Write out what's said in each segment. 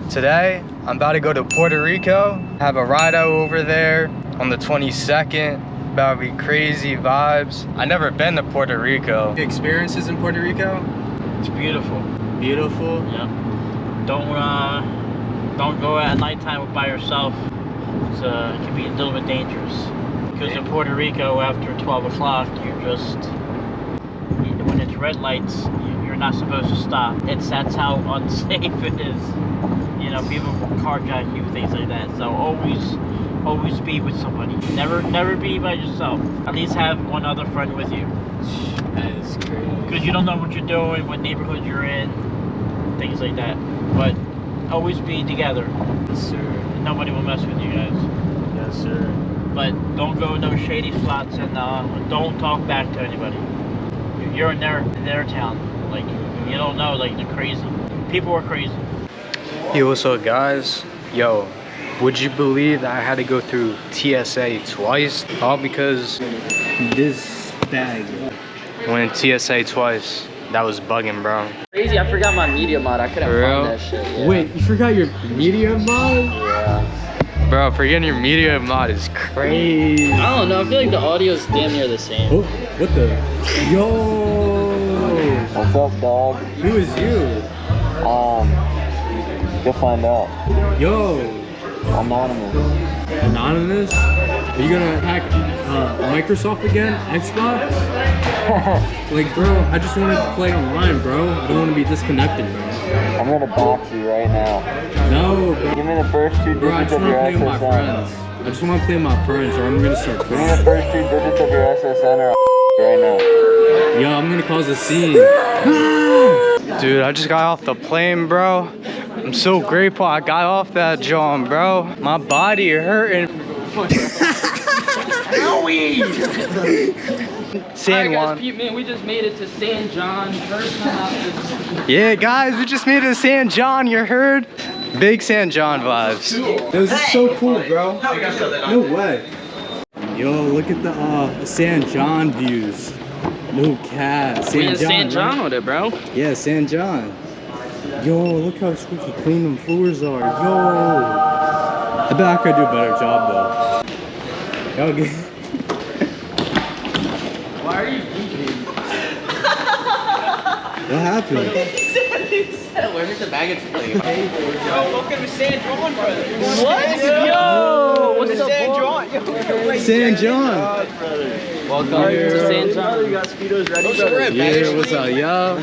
Today, I'm about to go to Puerto Rico, have a ride out over there on the 22nd. About to be crazy vibes. I never been to Puerto Rico. Experiences in Puerto Rico? It's beautiful. Beautiful? Yeah. Don't go at nighttime by yourself. It can be a little bit dangerous. Because in Puerto Rico, after 12 o'clock, when it's red lights, you're not supposed to stop. That's how unsafe it is. You know, people will carjack you, things like that. So always be with somebody. Never be by yourself. At least have one other friend with you. That is crazy. Because you don't know what you're doing, what neighborhood you're in, things like that. But always be together. Yes, sir. Nobody will mess with you guys. Yes, sir. But don't go in those shady spots and don't talk back to anybody. You're in their town. Like, you don't know, like, they're crazy. People are crazy. Yo, what's up, guys? Yo, would you believe that I had to go through TSA twice? All because this bag went in TSA twice. That was bugging, bro. Crazy, I forgot my media mod. I couldn't find that shit. Yeah. Wait, you forgot your media mod? Yeah. Bro, forgetting your media mod is crazy. I don't know. I feel like the audio is damn near the same. Oh, what the? Yo! What's up, dog? Who is you? You'll find out. Yo! Anonymous. Anonymous? Are you gonna hack Microsoft again? Xbox? Like, bro, I just want to play online, bro. I don't want to be disconnected, bro. I'm gonna box you right now. No, bro. Give me the first two Bro, I digits just of want to your play with my SSN. friends. I just want to play with my friends, or I'm gonna start Give me crying. the first two digits of your SSN or right now. Yo, I'm gonna cause a scene. Dude, I just got off the plane, bro. I'm so grateful I got off that John, bro. My body hurting. San Juan. Man, we just made it to San Juan. First time. Yeah, guys, we just made it to San John, you heard? Big San John vibes. This is so cool, bro. No way. Yo, look at the San John views. No cap. We in San John with it, bro. Yeah, San John. Yo, look how squeaky clean them floors are. Yo. I bet I could do a better job, though. Yo, Why are you eating? what happened? Where's the baggage plate? Yo, welcome to San Juan, brother. What? Yo! What's up, San boy? John. San John. Welcome to San John. You got Speedos ready, brother. Yeah, what's up, yo?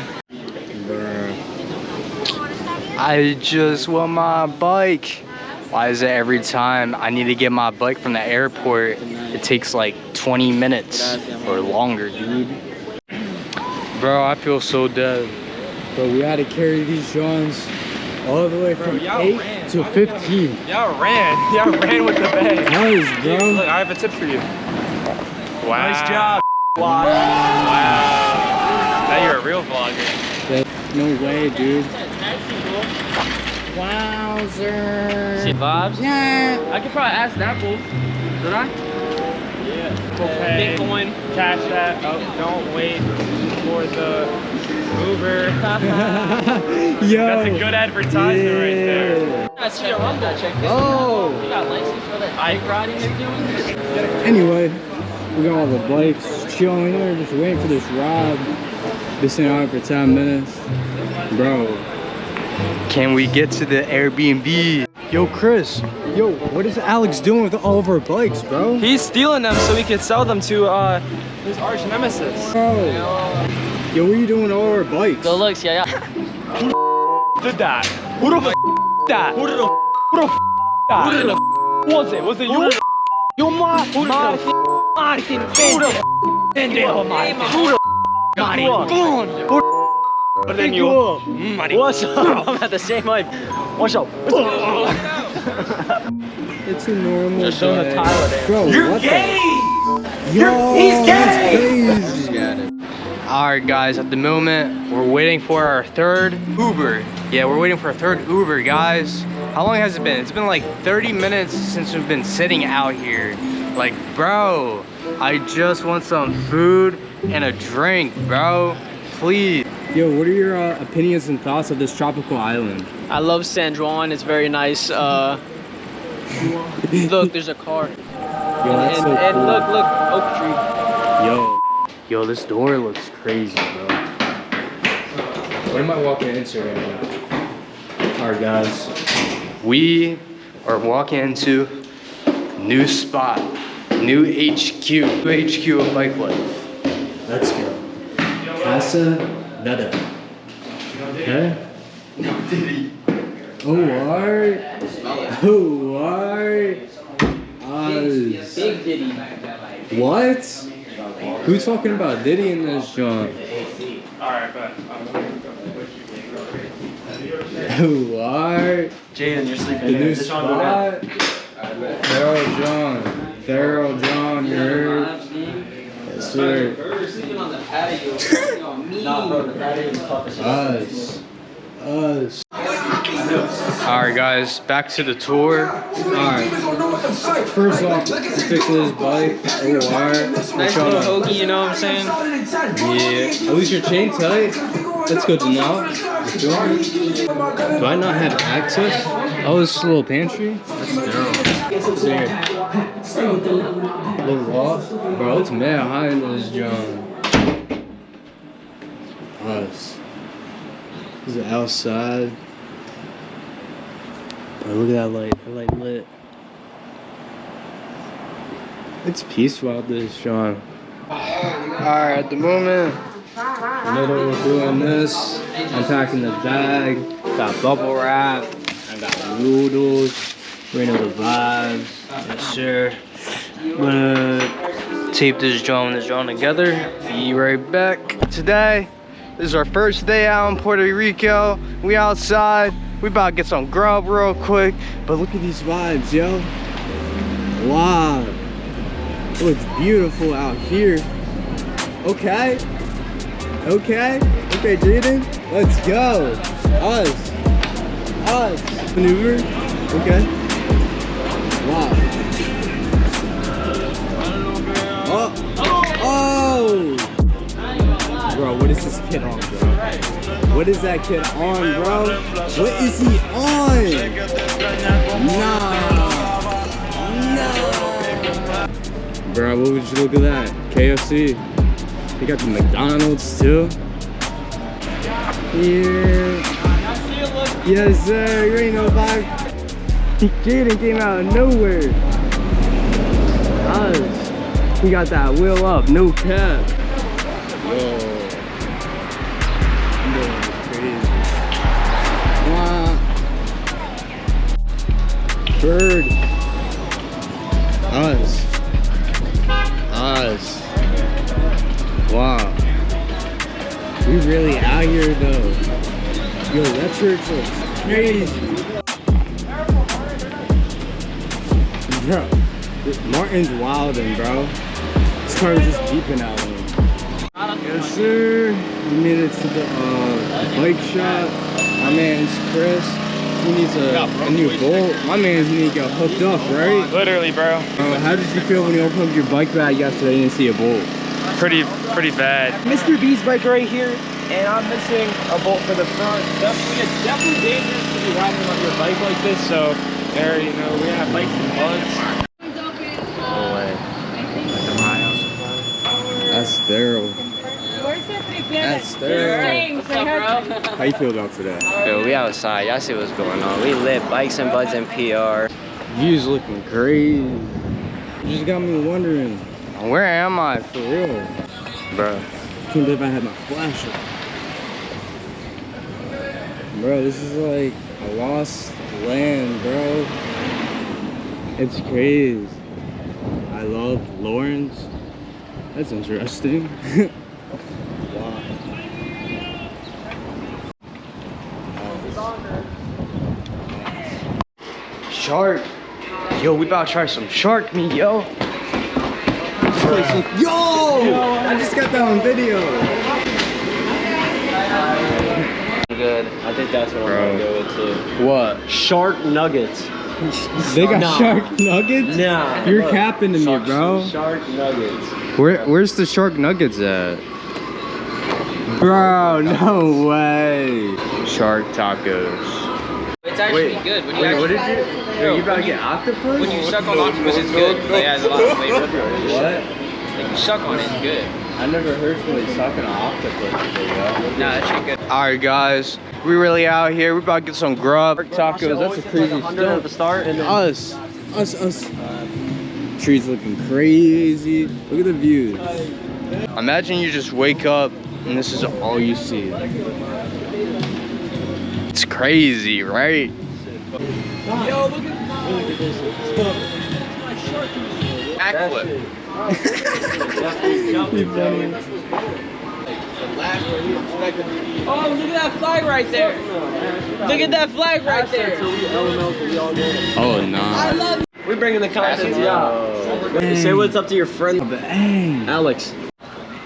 I just want my bike. Why is it every time I need to get my bike from the airport, it takes like 20 minutes or longer, dude? Bro, I feel so dead. Bro, we had to carry these Johns all the way from 8 to 15. Y'all ran with the bag. Nice, bro. Look, I have a tip for you. Wow. Nice job. Wow. Now you're a real vlogger. No way, dude. Wowzer. See vibes? Yeah. I could probably ask that fool. Did I? Okay. Bitcoin. Cash that. Oh, don't wait for the Uber. Yo. That's a good advertisement right there. I see your Rumble. Check this. Oh. You got license for that bike riding you're doing? Anyway, we got all the bikes chilling there, just waiting for this ride. Been sitting out for 10 minutes. Bro, can we get to the Airbnb? Yo, Chris. Yo, what is Alex doing with all of our bikes, bro? He's stealing them so he can sell them to his arch nemesis. Bro. Yo, what are you doing with all our bikes? Go looks, yeah. Did that? Who the f that? Who the f that? Who the f was it? Was it you? You Martin. Martin. Pendejo Martin. Who the f But then you. What's up? I'm at the same height. What's up? It's a normal Just showing the day. Tyler there. Bro, You're what gay! Yo, He's that's gay! crazy. Alright guys, at the moment, we're waiting for our third Uber. Yeah, we're waiting for our third Uber, guys. How long has it been? It's been like 30 minutes since we've been sitting out here. Like, bro, I just want some food and a drink, bro. Please. Yo, what are your opinions and thoughts of this tropical island? I love San Juan. It's very nice. Look, there's a car. that's And look, oak tree. Yo, this door looks crazy, bro. What am I walking into right now? Alright, guys. We are walking into new spot, new HQ of bike life. Let's go. Casa Nada. Okay? No, Diddy. Oh, alright. Oh, alright. Big Diddy. What? Who's talking about Diddy in this joint? Alright, but Oh, alright. Jaden, you're sleeping The here. new Just Sean, go ahead. spot. Daryl John, you heard? Yes, sir. You're sleeping on the patio. Us. Alright, guys, back to the tour. Alright. First off, let's fix this bike. Oh, alright. Nice little hoagie, you know what I'm saying? Yeah. At least your chain tight. That's good to know. You feel me? Do I not have access? Oh, this is a little pantry? That's there. Little loft? Bro, it's mad high in this joint. Us. This is outside. Oh, look at that light. That light lit. It's peaceful out this, Sean. Alright, at the moment, middle we're doing this. Unpacking the bag. Got bubble wrap. I got noodles. Bring the vibes. Yes, sir. I'm gonna tape this drum and this drum together. Be right back. Today, this is our first day out in Puerto Rico. We outside. We about to get some grub real quick. But look at these vibes, yo. Wow. It looks beautiful out here. Okay. Okay, Jaden. Let's go. Us. Maneuver. Okay. Wow. Oh. Bro, what is this kid on, bro? What is that kid on, bro? What is he on? Nah. Bro, what would you look at that? KFC. They got the McDonald's too. Yeah. Yes, sir. You ain't no vibe. Jaden came out of nowhere. Us. We got that wheel up, no cap. Yo. Crazy. Wow. Bird. Us. Wow. We really out here though. Yo, that church looks crazy. Bro, Martin's wildin', bro. This car was just beeping out on him. Yes, sir. We made it to the bike shop. My man's Chris. He needs a new bolt. My man's need to get hooked up, right? Literally, bro. How did you feel when you opened up your bike bag yesterday and didn't see a bolt? Pretty bad. Mr. B's bike right here, and I'm missing a bolt for the front. Definitely dangerous to be riding on your bike like this. So, there, you know, we have bikes and bugs. No way. That's Daryl. That's Daryl. How you feel about today? Yo, we outside. Y'all see what's going on. We lit bikes and buds and PR. View's looking crazy. You just got me wondering, where am I for real? Bro, can't believe I had my flashlight. Bro, this is like a lost land, bro. It's crazy. I love Lawrence. That's interesting. Wow. Shark. Yo, we about to try some shark meat, yo. Yo! I just got that on video. Good. I think that's what I'm gonna go with too. What? Shark nuggets. They got shark nuggets? Nah. You're capping to me, bro. Shark nuggets. Where's the shark nuggets at? Bro, no way. Shark tacos. It's actually good. When you Wait, what did actually, you? Yo, you about to get octopus? when you suck on octopus, it's good. Like, it has a lot of flavor. What? Like you suck on it, it's good. I never heard somebody sucking an octopus before, bro. Nah, that shit good. Alright guys, we really out here. We about to get some grub. Tacos, that's a crazy At stuff. the start and then Us. Trees looking crazy. Look at the views. Imagine you just wake up and this is all you see. It's crazy, right? Yo, look at this. Backflip. Oh, look at that flag right there. Look at that flag right there. Oh no. we're bringing the content to y'all. Say what's up to your friend Alex.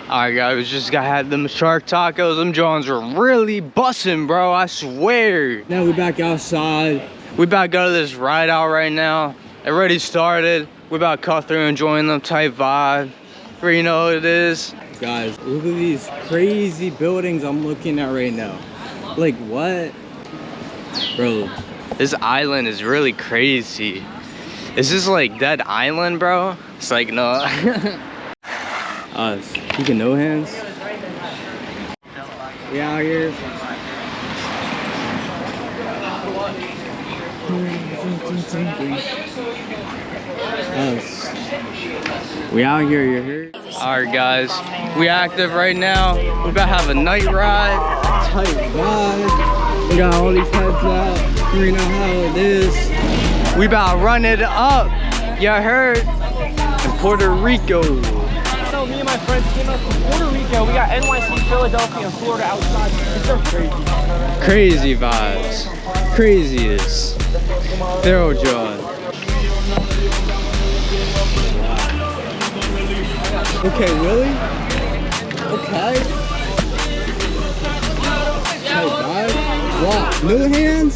Alright guys, we just had them shark tacos. Them Johns were really bussin', bro, I swear. Now we back outside. We about to go to this ride out right now. It already started. We about to cut through enjoying them type vibe. Where you know what it is. Guys, look at these crazy buildings I'm looking at right now. Like what? Bro, this island is really crazy. Is this like Dead Island, bro? It's like no. Us. You can no hands. We out here. Us. We out here, you heard? Alright guys, we active right now. We about to have a night ride. Tight vibe. We got all these heads out. You know how it is. We about to run it up. You heard? In Puerto Rico. So me and my friends came up from Puerto Rico. We got NYC, Philadelphia, and Florida outside. It's crazy. Crazy vibes. Craziest. Feral John. Okay, really? Okay. Hey, guys. What? New hands?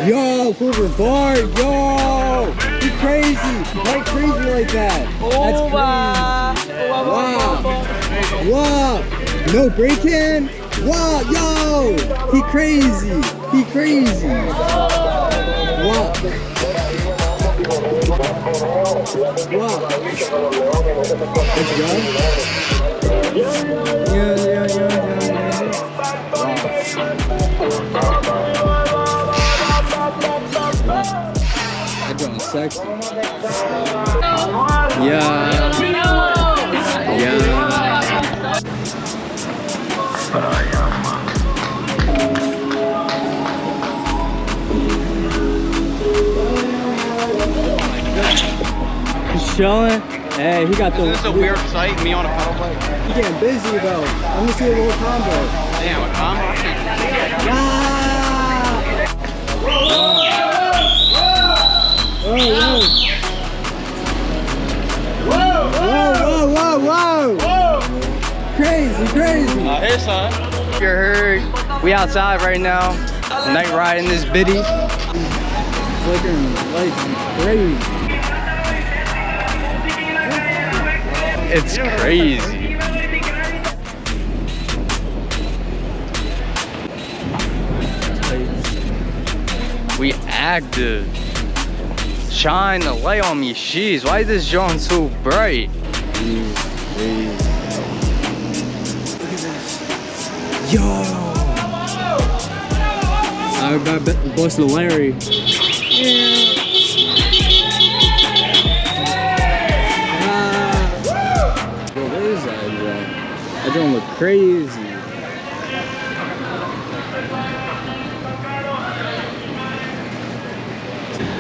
Yo, hoverboard. Yo! You crazy. Why crazy like that? That's crazy. Wow. Wow. No break-in? Wow. Yo! He crazy. He crazy. Wow. Wow. Let's go. Yeah. That joint sexy. Yeah. He's chilling. Hey, he got the. Is this a weird sight, me on a pedal bike? He getting busy though. Let me see a little combo. Damn, a combo? Whoa. Crazy. Here, son. You heard? We outside right now. Night riding this biddy. Flickering lights crazy. It's crazy. We active. Shine the light on me, jeez. Why is this joint so bright? Yo! I'm about to bust the Larry. What is that joint? That joint look crazy.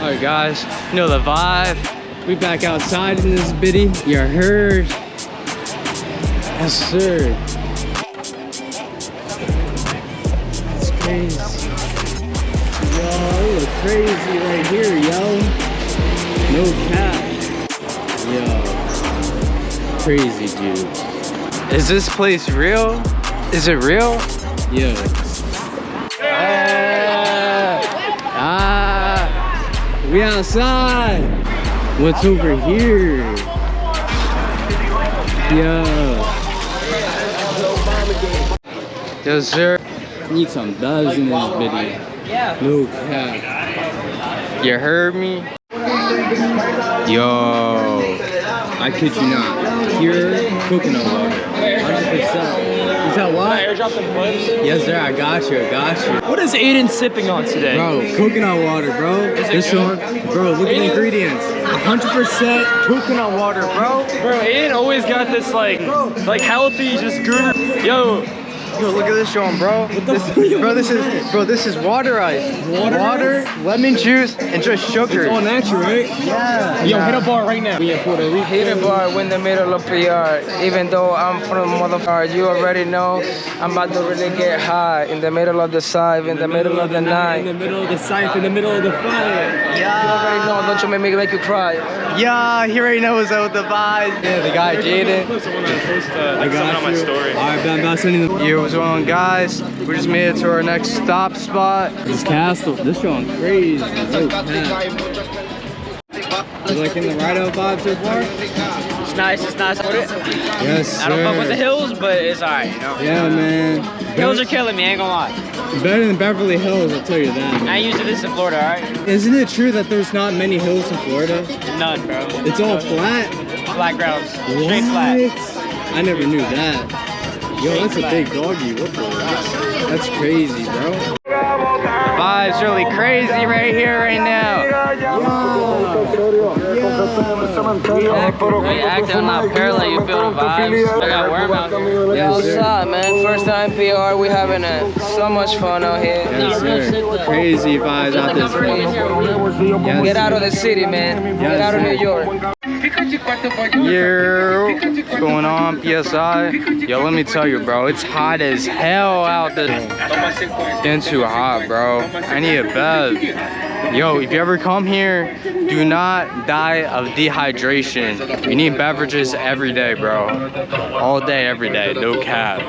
Alright guys, you know the vibe. We back outside in this biddy. You heard? Yes sir. It's crazy. Yo, it look crazy right here, yo. No cap. Yo. Crazy dude. Is this place real? Is it real? Yeah. We outside. What's over here? Yo. Yes, sir. Need some doves in this video. No cap. You heard me? Yo, I kid you not. Pure coconut water. 100%. Is that what? Airdrop some clips. Yes, sir. I got you. What is Aiden sipping on today? Bro, coconut water, bro. This one, bro, look at the ingredients. 100% coconut water, bro. Bro, Aiden always got this like healthy, just good. Yo, Look at this Sean, bro. This is water ice. Water, lemon juice, and just sugar. It's all natural, right? Yeah. yo, hit a bar right now. We in Puerto Rico. Hit a bar in the middle of PR. Even though I'm from motherfucker, you already know I'm about to really get high. In the middle of the side, in the middle of the In night. the middle of the scythe, in the middle of the fire. You already know, don't you make you cry. Yeah, he already knows what the vibe. Yeah, the guy Jaden. I got on my story. Alright, Ben, I'm sending them. Yo, what's going on, guys? We just made it to our next stop spot. This castle, this showing crazy. No cap. You liking the RIDEOUT vibe so far? It's nice. Yes, sir. I don't fuck with the hills, but it's alright, you know. Yeah, man. Hills are killing me, I ain't gonna lie. Better than Beverly Hills, I'll tell you that. I ain't used to this in Florida, alright? Isn't it true that there's not many hills in Florida? None, bro. It's all flat? Flat ground. Straight What? flat. I never knew that. Yo, that's a big doggy. What the? That's crazy, bro. Vibe's really crazy right here, right now. Hey, acting not parallel, you feel the vibes. I got worm out here. Yo, what's up, man? First time PR, we having so much fun out here. Yes, sir. Crazy vibes out this way. Yes, Get out of the city, man. Get out of New York. Yo, what's going on, PSI? Yo, let me tell you, bro, it's hot as hell out there. It's getting too hot, bro. I need a bed. Yo, if you ever come here, do not die of dehydration. You need beverages every day, bro. All day, every day, no cap.